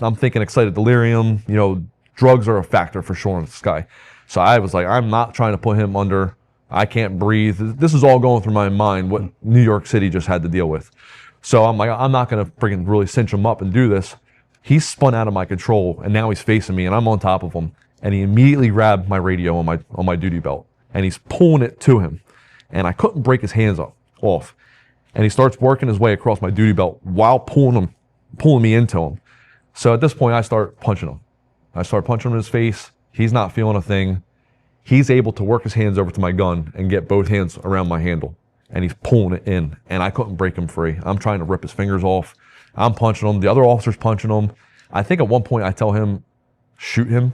I'm thinking excited delirium. You know, drugs are a factor for sure in this guy. So I was like, I'm not trying to put him under. I can't breathe. This is all going through my mind, what New York City just had to deal with. So I'm like, I'm not going to freaking really cinch him up and do this. He's spun out of my control, and now he's facing me, and I'm on top of him. And he immediately grabbed my radio on my duty belt, and he's pulling it to him. And I couldn't break his hands off. And he starts working his way across my duty belt while pulling me into him. So at this point, I start punching him. I start punching him in his face. He's not feeling a thing. He's able to work his hands over to my gun and get both hands around my handle. And he's pulling it in, and I couldn't break him free. I'm trying to rip his fingers off. I'm punching him. The other officer's punching him. I think at one point I tell him, shoot him.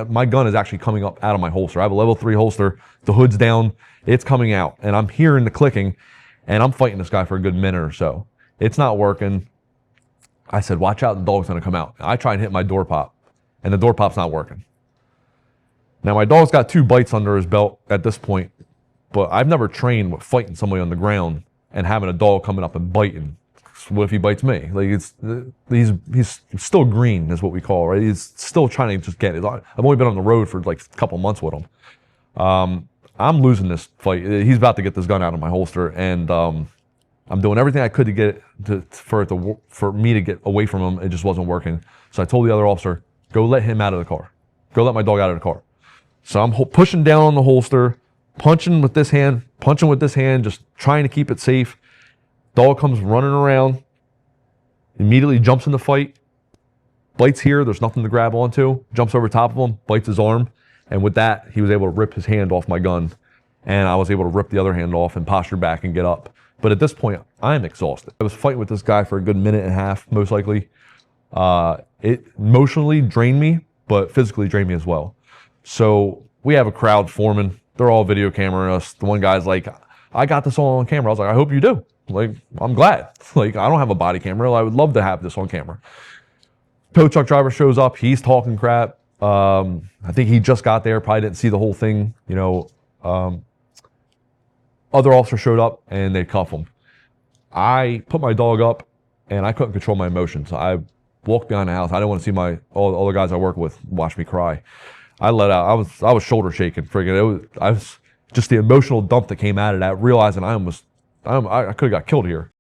My gun is actually coming up out of my holster. I have a level 3 holster. The hood's down. It's coming out, and I'm hearing the clicking, and I'm fighting this guy for a good minute or so. It's not working. I said, watch out, the dog's gonna come out. I try and hit my door pop, and the door pop's not working. Now, my dog's got 2 bites under his belt at this point, but I've never trained with fighting somebody on the ground and having a dog coming up and biting. What if he bites me? Like, he's still green, is what we call, right? He's still trying to just get it. I've only been on the road for like a couple months with him. I'm losing this fight. He's about to get this gun out of my holster, and I'm doing everything I could to get it for me to get away from him. It just wasn't working. So I told the other officer, go let him out of the car. Go let my dog out of the car. So I'm pushing down on the holster, punching with this hand, just trying to keep it safe. Dog comes running around, immediately jumps in the fight, bites here, there's nothing to grab onto, jumps over top of him, bites his arm, and with that, he was able to rip his hand off my gun, and I was able to rip the other hand off and posture back and get up. But at this point, I'm exhausted. I was fighting with this guy for a good minute and a half, most likely. It emotionally drained me, but physically drained me as well. So we have a crowd forming. They're all video cameraing us. The one guy's like, I got this all on camera. I was like, I hope you do. Like, I'm glad. Like, I don't have a body camera. I would love to have this on camera. Tow truck driver shows up. He's talking crap. I think he just got there. Probably didn't see the whole thing. You know, other officer showed up and they cuff him. I put my dog up and I couldn't control my emotions. I walked behind the house. I didn't want to see all the guys I work with watch me cry. I let out. I was shoulder shaking. Friggin', I was just the emotional dump that came out of that, realizing I could have got killed here.